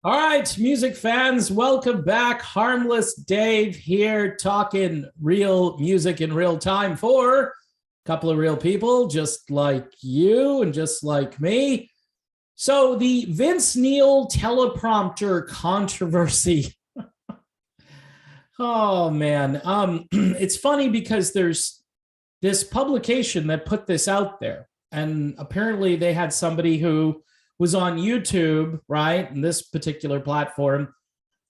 All right, music fans, welcome back. Harmless Dave here, talking real music in real time for a couple of real people just like you and just like me. So, the Vince Neil teleprompter controversy. Oh man, it's funny because there's this publication that put this out there, and apparently they had somebody who was on YouTube, right, in this particular platform,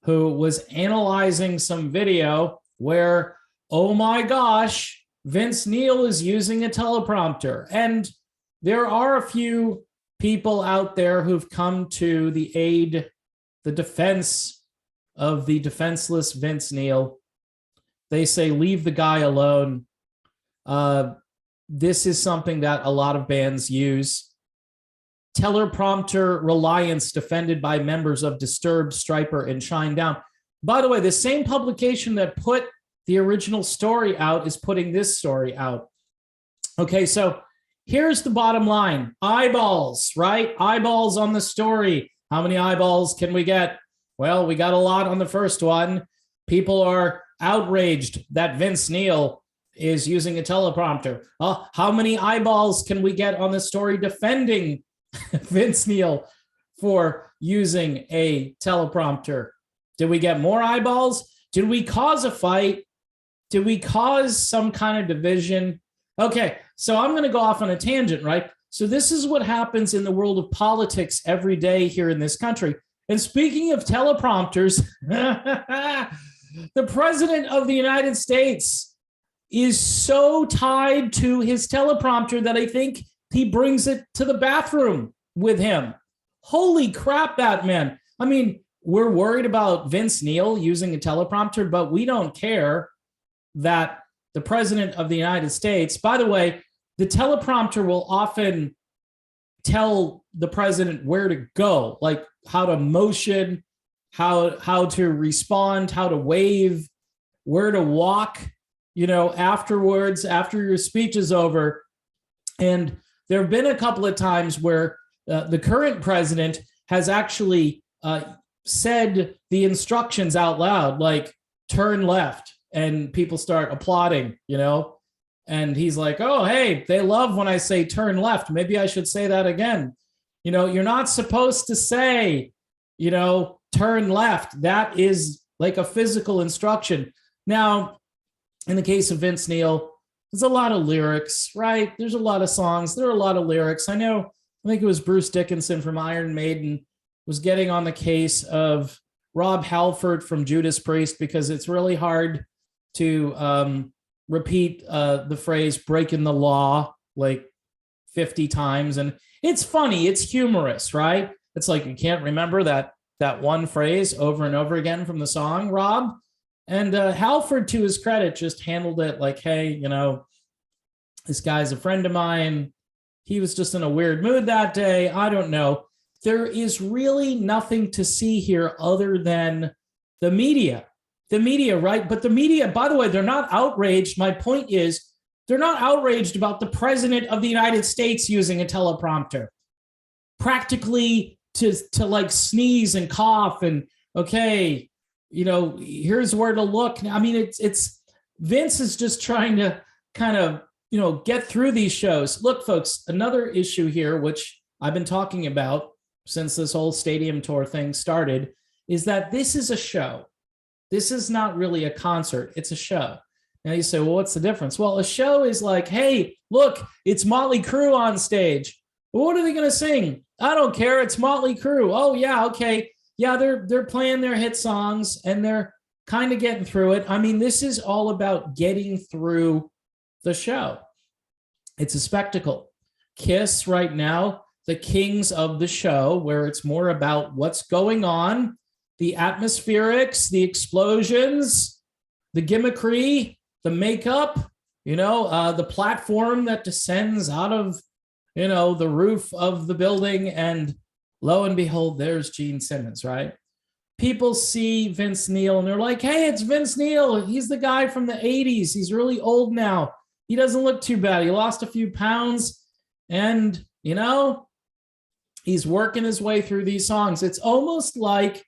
who was analyzing some video where, oh my gosh, Vince Neil is using a teleprompter. And there are a few people out there who've come to the aid, the defense of the defenseless Vince Neil. They say, leave the guy alone. This is something that a lot of bands use. Teleprompter reliance defended by members of Disturbed, Stryper, and Shinedown. By the way, the same publication that put the original story out is putting this story out. Okay, so here's the bottom line. Eyeballs, right? Eyeballs on the story. How many eyeballs can we get? Well, we got a lot on the first one. People are outraged that Vince Neil is using a teleprompter. How many eyeballs can we get on the story defending Vince Neil for using a teleprompter? Did we get more eyeballs? Did we cause a fight? Did we cause some kind of division? Okay, so I'm going to go off on a tangent, right? So this is what happens in the world of politics every day here in this country. And speaking of teleprompters, the president of the United States is so tied to his teleprompter that I think he brings it to the bathroom with him. Holy crap, that man. I mean, we're worried about Vince Neil using a teleprompter, but we don't care that the president of the United States, by the way, the teleprompter will often tell the president where to go, like how to motion, how to respond, how to wave, where to walk, afterwards, after your speech is over. And there have been a couple of times where the current president has actually said the instructions out loud, like turn left, and people start applauding, and he's like, oh, hey, they love when I say turn left. Maybe I should say that again. You're not supposed to say, turn left. That is like a physical instruction. Now, in the case of Vince Neil, there's a lot of lyrics, right? There's a lot of songs. There are a lot of lyrics. I think it was Bruce Dickinson from Iron Maiden was getting on the case of Rob Halford from Judas Priest because it's really hard to repeat the phrase breaking the law like 50 times. And it's funny. It's humorous, right? It's like you can't remember that one phrase over and over again from the song, Rob. And Halford, to his credit, just handled it like, hey, this guy's a friend of mine. He was just in a weird mood that day. I don't know. There is really nothing to see here other than the media. The media, right? But the media, by the way, they're not outraged. My point is, they're not outraged about the president of the United States using a teleprompter. Practically to like sneeze and cough and, okay, here's where to look. I mean, it's Vince is just trying to kind of, get through these shows. Look, folks, another issue here, which I've been talking about since this whole stadium tour thing started, is that this is a show. This is not really a concert. It's a show. Now you say, well, what's the difference? Well, a show is like, hey, look, it's Motley Crue on stage. Well, what are they going to sing? I don't care. It's Motley Crue. Oh, yeah, okay. Yeah, they're playing their hit songs and they're kind of getting through it. I mean, this is all about getting through the show. It's a spectacle. Kiss right now, the kings of the show, where it's more about what's going on, the atmospherics, the explosions, the gimmickry, the makeup, the platform that descends out of, the roof of the building, and lo and behold, there's Gene Simmons, right? People see Vince Neil and they're like, hey, it's Vince Neil. He's the guy from the 80s. He's really old now. He doesn't look too bad. He lost a few pounds. And, He's working his way through these songs. It's almost like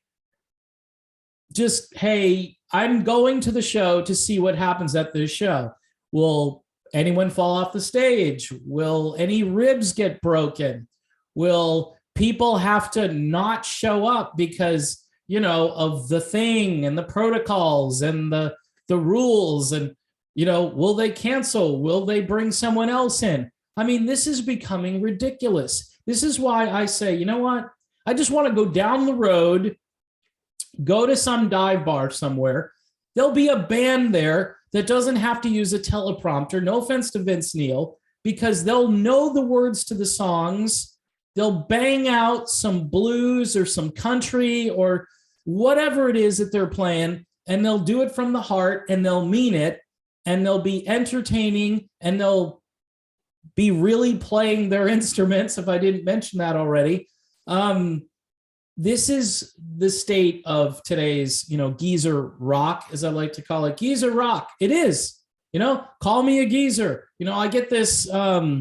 just, hey, I'm going to the show to see what happens at this show. Will anyone fall off the stage? Will any ribs get broken? Will people have to not show up because, you know, of the thing and the protocols and the rules? And, you know, will they cancel? Will they bring someone else in? I mean, this is becoming ridiculous. This is why I say, you know what? I just want to go down the road, go to some dive bar somewhere. There'll be a band there that doesn't have to use a teleprompter. No offense to Vince Neil, because they'll know the words to the songs. They'll bang out some blues or some country or whatever it is that they're playing, and they'll do it from the heart, and they'll mean it, and they'll be entertaining, and they'll be really playing their instruments, if I didn't mention that already. This is the state of today's, you know, geezer rock, as I like to call it. Geezer rock. It is, you know, call me a geezer. You know, I get this, oh,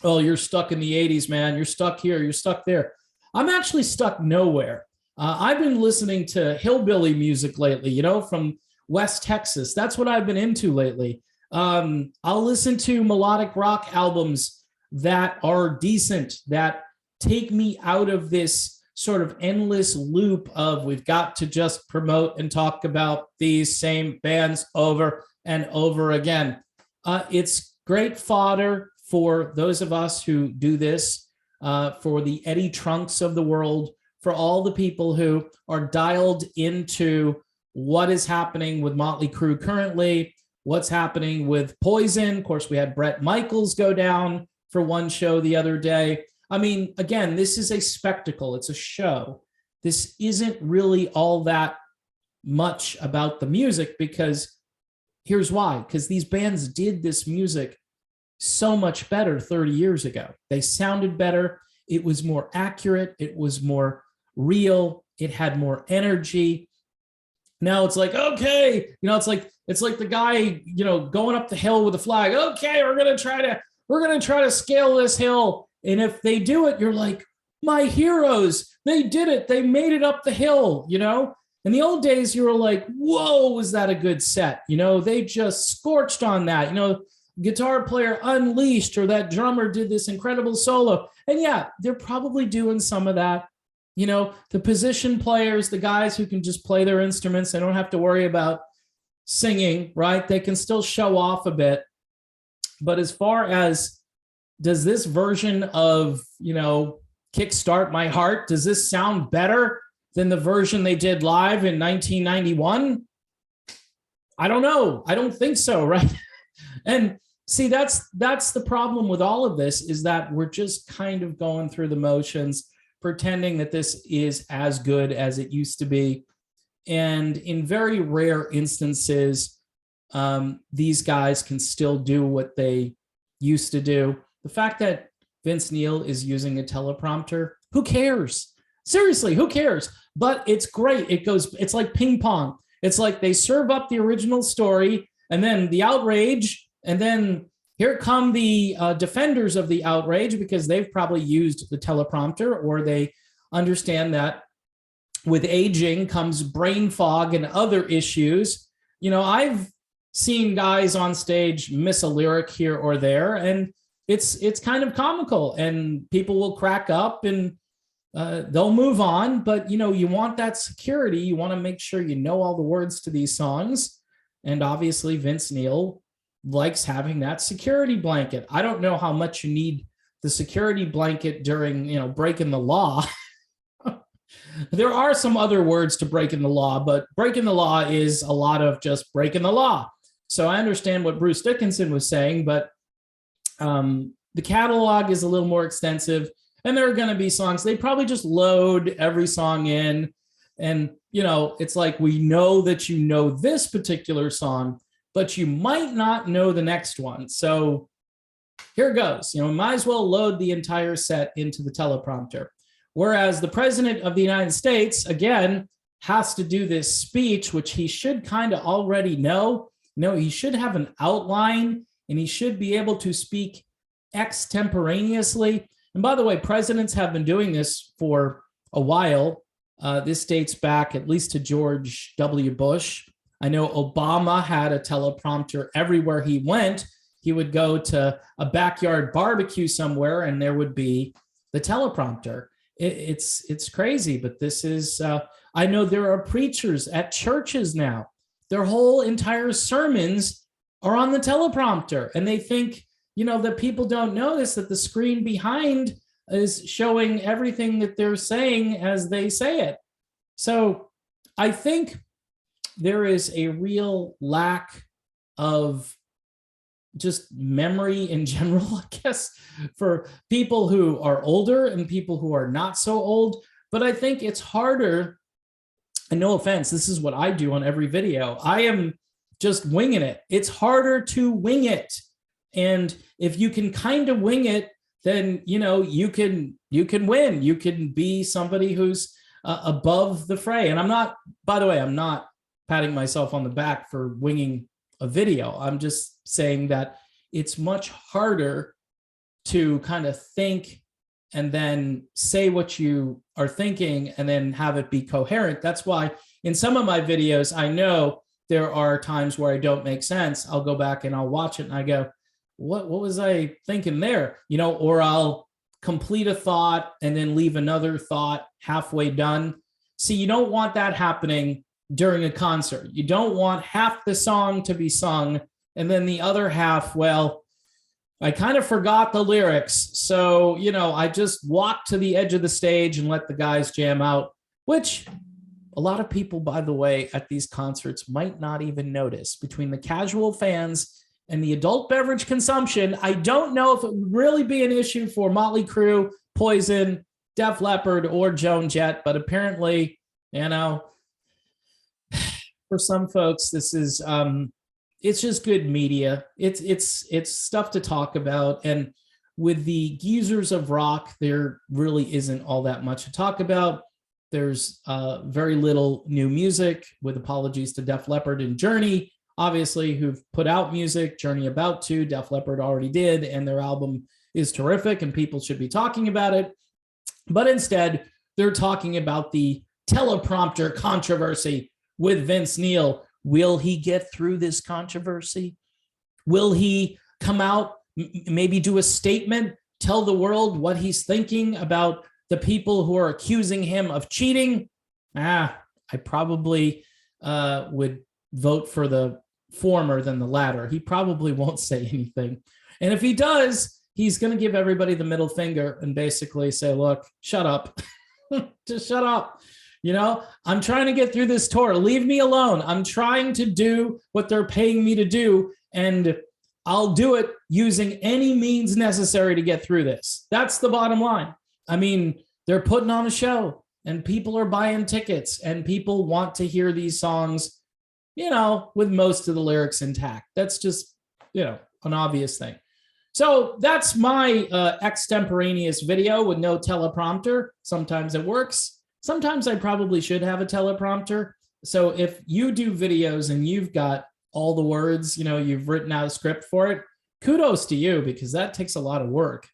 you're stuck in the 80s, man. You're stuck here. You're stuck there. I'm actually stuck nowhere. I've been listening to hillbilly music lately, you know, from West Texas. That's what I've been into lately. I'll listen to melodic rock albums that are decent, that take me out of this sort of endless loop of we've got to just promote and talk about these same bands over and over again. It's great fodder for those of us who do this, for the Eddie Trunks of the world, for all the people who are dialed into what is happening with Motley Crue currently, what's happening with Poison. Of course, we had Bret Michaels go down for one show the other day. I mean, again, this is a spectacle. It's a show. This isn't really all that much about the music, because here's why. Because these bands did this music so much better 30 years ago. They sounded better. It was more accurate. It was more real. It had more energy. Now it's like, okay, you know, it's like the guy, you know, going up the hill with a flag. Okay, we're gonna try to scale this hill. And if they do it, you're like, my heroes, they did it. They made it up the hill, you know? In the old days, you were like, whoa, was that a good set? You know, they just scorched on that. You know, guitar player unleashed, or that drummer did this incredible solo. And yeah, they're probably doing some of that. You know, the position players, the guys who can just play their instruments, they don't have to worry about singing, right? They can still show off a bit. But as far as, does this version of, you know, Kickstart My Heart, does this sound better than the version they did live in 1991? I don't know. I don't think so, right? And see, that's the problem with all of this, is that we're just kind of going through the motions, pretending that this is as good as it used to be. And in very rare instances, these guys can still do what they used to do. The fact that Vince Neil is using a teleprompter, who cares? Seriously, who cares? But it's great. It's like ping pong. It's like they serve up the original story, and then the outrage, and then here come the defenders of the outrage, because they've probably used the teleprompter, or they understand that with aging comes brain fog and other issues. You know, I've seen guys on stage miss a lyric here or there, and it's kind of comical, and people will crack up and they'll move on. But, you know, you want that security. You want to make sure you know all the words to these songs. And obviously Vince Neil likes having that security blanket. I don't know how much you need the security blanket during, you know, breaking the law. There are some other words to breaking the law, but breaking the law is a lot of just breaking the law. So I understand what Bruce Dickinson was saying, but the catalog is a little more extensive, and there are going to be songs. They probably just load every song in, and, you know, it's like, we know that you know this particular song, but you might not know the next one. So here goes. You know, might as well load the entire set into the teleprompter. Whereas the president of the United States, again, has to do this speech, which he should kind of already know. You know, he should have an outline, and he should be able to speak extemporaneously. And by the way, presidents have been doing this for a while. This dates back at least to George W. Bush. I know Obama had a teleprompter everywhere he went. He would go to a backyard barbecue somewhere and there would be the teleprompter. It's crazy, but this is, I know there are preachers at churches now. Their whole entire sermons are on the teleprompter, and they think, that people don't notice that the screen behind is showing everything that they're saying as they say it. So I think there is a real lack of just memory in general, I guess, for people who are older and people who are not so old. But I think it's harder, and no offense, this is what I do on every video. I am just winging it. It's harder to wing it. And if you can kind of wing it, then, you can win. You can be somebody who's above the fray. And I'm not, by the way, I'm not patting myself on the back for winging a video. I'm just saying that it's much harder to kind of think and then say what you are thinking and then have it be coherent. That's why in some of my videos, I know there are times where I don't make sense. I'll go back and I'll watch it and I go, what was I thinking there? Or I'll complete a thought and then leave another thought halfway done. See, you don't want that happening during a concert. You don't want half the song to be sung and then the other half, well, I kind of forgot the lyrics. So, I just walked to the edge of the stage and let the guys jam out, which a lot of people, by the way, at these concerts might not even notice. Between the casual fans and the adult beverage consumption, I don't know if it would really be an issue for Motley Crue, Poison, Def Leppard, or Joan Jett, but apparently, for some folks, this is it's just good media. It's stuff to talk about, and with the geezers of rock, there really isn't all that much to talk about. There's very little new music, with apologies to Def Leppard and Journey, obviously, who've put out music. Journey about to, Def Leppard already did, and their album is terrific, and people should be talking about it. But instead, they're talking about the teleprompter controversy with Vince Neil. Will he get through this controversy? Will he come out, maybe do a statement, tell the world what he's thinking about the people who are accusing him of cheating? I probably would vote for the former than the latter. He probably won't say anything. And if he does, he's going to give everybody the middle finger and basically say, look, shut up. Just shut up. I'm trying to get through this tour. Leave me alone. I'm trying to do what they're paying me to do, and I'll do it using any means necessary to get through this. That's the bottom line. I mean, they're putting on a show, and people are buying tickets, and people want to hear these songs, with most of the lyrics intact. That's just, an obvious thing. So that's my extemporaneous video with no teleprompter. Sometimes it works. Sometimes I probably should have a teleprompter. So if you do videos and you've got all the words, you've written out a script for it, kudos to you, because that takes a lot of work.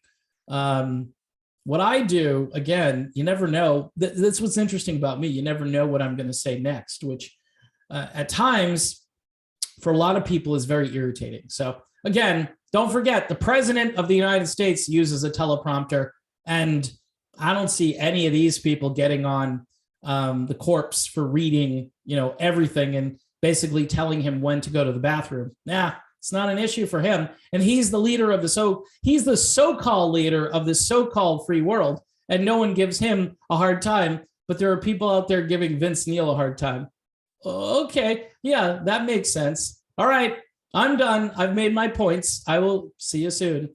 What I do, again, you never know. That's what's interesting about me. You never know what I'm going to say next, which at times for a lot of people is very irritating. So again, don't forget, the president of the United States uses a teleprompter, and I don't see any of these people getting on the corpse for reading, everything and basically telling him when to go to the bathroom. It's not an issue for him. And he's the leader of he's the so-called leader of the so-called free world, and no one gives him a hard time, but there are people out there giving Vince Neil a hard time. Okay, yeah, that makes sense. All right, I'm done. I've made my points. I will see you soon.